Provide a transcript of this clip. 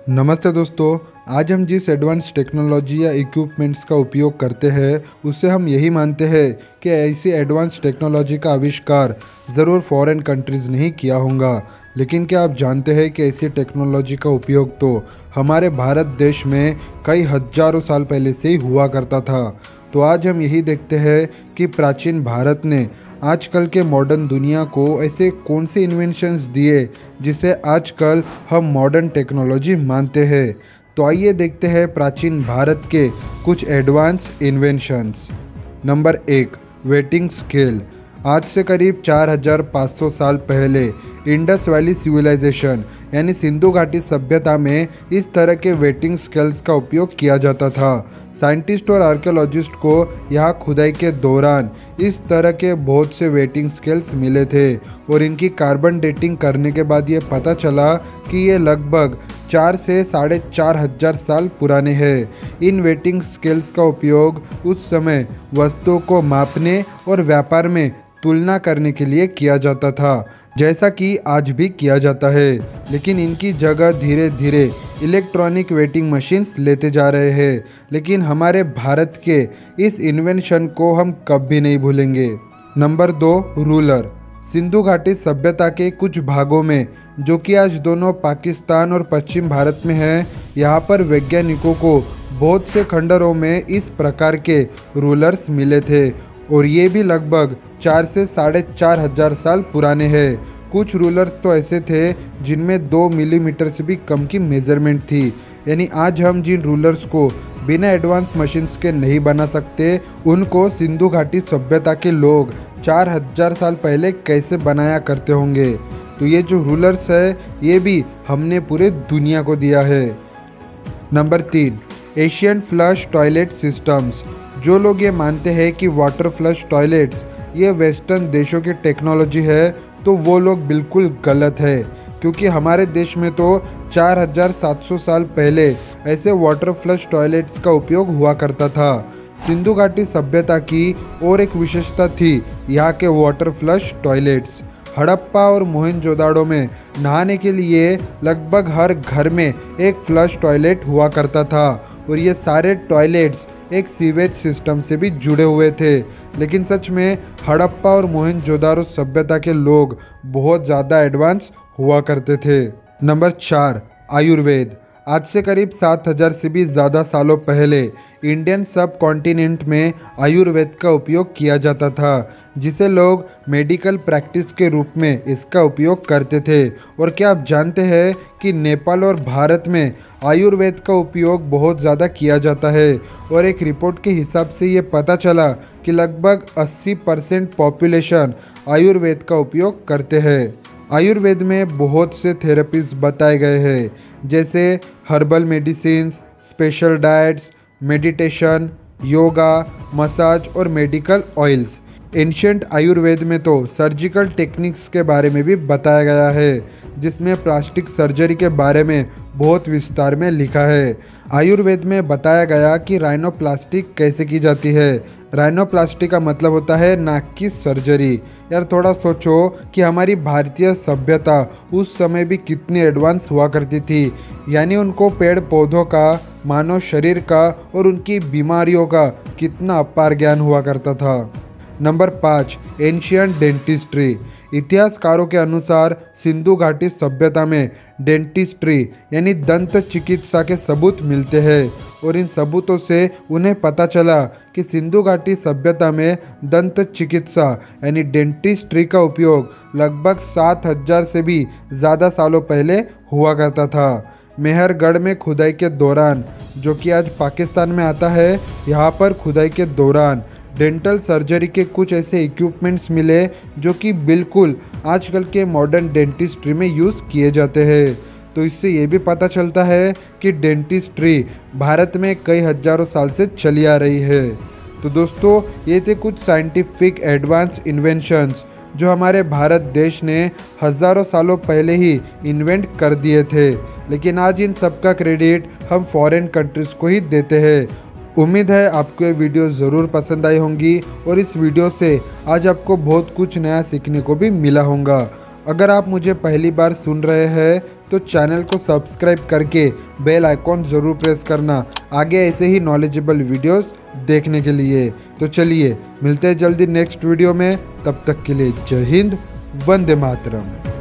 नमस्ते दोस्तों। आज हम जिस एडवांस टेक्नोलॉजी या इक्विपमेंट्स का उपयोग करते हैं उससे हम यही मानते हैं कि ऐसी एडवांस टेक्नोलॉजी का आविष्कार ज़रूर फॉरेन कंट्रीज़ ने ही किया होगा। लेकिन क्या आप जानते हैं कि ऐसी टेक्नोलॉजी का उपयोग तो हमारे भारत देश में कई हज़ारों साल पहले से ही हुआ करता था। तो आज हम यही देखते हैं कि प्राचीन भारत ने आजकल के मॉडर्न दुनिया को ऐसे कौन से इन्वेंशंस दिए जिसे आजकल हम मॉडर्न टेक्नोलॉजी मानते हैं। तो आइए देखते हैं प्राचीन भारत के कुछ advance inventions. Number 1, waiting scale. आज से करीब 4500 साल पहले इंडस वैली सिविलाइजेशन यानी सिंधु घाटी सभ्यता में इस तरह के वेटिंग स्केल्स का उपयोग किया जाता था। साइंटिस्ट और आर्कियोलॉजिस्ट को यहाँ खुदाई के दौरान इस तरह के बहुत से वेटिंग स्केल्स मिले थे और इनकी कार्बन डेटिंग करने के बाद ये पता चला कि ये लगभग 4 से 4,500 साल पुराने हैं। इन वेटिंग स्केल्स का उपयोग उस समय वस्तुओं को मापने और व्यापार में तुलना करने के लिए किया जाता था, जैसा कि आज भी किया जाता है। लेकिन इनकी जगह धीरे धीरे इलेक्ट्रॉनिक वेटिंग मशीन्स लेते जा रहे हैं। लेकिन हमारे भारत के इस इन्वेंशन को हम कभी नहीं भूलेंगे। Number 2, ruler. सिंधु घाटी सभ्यता के कुछ भागों में, जो कि आज दोनों पाकिस्तान और पश्चिम भारत में है, यहाँ पर वैज्ञानिकों को बहुत से खंडरों में इस प्रकार के रूलर्स मिले थे और ये भी लगभग 4 से 4,500 साल पुराने हैं। कुछ रूलर्स तो ऐसे थे जिनमें 2 मिलीमीटर से भी कम की मेजरमेंट थी। यानी आज हम जिन रूलर्स को बिना एडवांस मशीन्स के नहीं बना सकते, उनको सिंधु घाटी सभ्यता के लोग 4,000 साल पहले कैसे बनाया करते होंगे। तो ये जो रूलर्स है ये भी हमने पूरे दुनिया को दिया है। Number 3, Asian flush toilet systems. जो लोग ये मानते हैं कि वाटर फ्लश टॉयलेट्स ये वेस्टर्न देशों की टेक्नोलॉजी है, तो वो लोग बिल्कुल गलत है, क्योंकि हमारे देश में तो 4,700 साल पहले ऐसे वाटर फ्लश टॉयलेट्स का उपयोग हुआ करता था। सिंधु घाटी सभ्यता की और एक विशेषता थी यहाँ के वाटर फ्लश टॉयलेट्स। हड़प्पा और मोहनजोदाड़ो में नहाने के लिए लगभग हर घर में एक फ्लश टॉयलेट हुआ करता था और ये सारे टॉयलेट्स एक सीवेज सिस्टम से भी जुड़े हुए थे। लेकिन सच में हड़प्पा और मोहनजोदाड़ो सभ्यता के लोग बहुत ज़्यादा एडवांस हुआ करते थे। नंबर 4, आयुर्वेद। आज से करीब 7,000 से भी ज़्यादा सालों पहले इंडियन सब कॉन्टिनेंट में आयुर्वेद का उपयोग किया जाता था, जिसे लोग मेडिकल प्रैक्टिस के रूप में इसका उपयोग करते थे। और क्या आप जानते हैं कि नेपाल और भारत में आयुर्वेद का उपयोग बहुत ज़्यादा किया जाता है और एक रिपोर्ट के हिसाब से ये पता चला कि लगभग 80% पॉपुलेशन आयुर्वेद का उपयोग करते हैं। आयुर्वेद में बहुत से थेरेपीज बताए गए हैं, जैसे herbal medicines, special diets, meditation, yoga, massage और मेडिकल ऑयल्स। एंशिएंट आयुर्वेद में तो सर्जिकल टेक्निक्स के बारे में भी बताया गया है, जिसमें प्लास्टिक सर्जरी के बारे में बहुत विस्तार में लिखा है। आयुर्वेद में बताया गया कि राइनोप्लास्टिक कैसे की जाती है। राइनोप्लास्टी का मतलब होता है नाक की सर्जरी। यार थोड़ा सोचो कि हमारी भारतीय सभ्यता उस समय भी कितनी एडवांस हुआ करती थी। यानी उनको पेड़ पौधों का, मानव शरीर का और उनकी बीमारियों का कितना अपार ज्ञान हुआ करता था। Number 5, ancient dentistry. इतिहासकारों के अनुसार सिंधु घाटी सभ्यता में डेंटिस्ट्री यानी दंत चिकित्सा के सबूत मिलते हैं और इन सबूतों से उन्हें पता चला कि सिंधु घाटी सभ्यता में दंत चिकित्सा यानी डेंटिस्ट्री का उपयोग लगभग 7,000 से भी ज़्यादा सालों पहले हुआ करता था। मेहरगढ़ में खुदाई के दौरान, जो कि आज पाकिस्तान में आता है, यहाँ पर खुदाई के दौरान डेंटल सर्जरी के कुछ ऐसे इक्विपमेंट्स मिले जो कि बिल्कुल आजकल के मॉडर्न डेंटिस्ट्री में यूज़ किए जाते हैं। तो इससे ये भी पता चलता है कि डेंटिस्ट्री भारत में कई हज़ारों साल से चली आ रही है। तो दोस्तों, ये थे कुछ साइंटिफिक एडवांस इन्वेंशंस जो हमारे भारत देश ने हज़ारों सालों पहले ही इन्वेंट कर दिए थे। लेकिन आज इन सब का क्रेडिट हम फॉरेन कंट्रीज़ को ही देते हैं। उम्मीद है आपको ये वीडियो ज़रूर पसंद आई होंगी और इस वीडियो से आज आपको बहुत कुछ नया सीखने को भी मिला होगा। अगर आप मुझे पहली बार सुन रहे हैं तो चैनल को सब्सक्राइब करके बेल आइकॉन ज़रूर प्रेस करना आगे ऐसे ही नॉलेजेबल वीडियोस देखने के लिए। तो चलिए मिलते हैं जल्दी नेक्स्ट वीडियो में, तब तक के लिए जय हिंद, वंदे मातरम।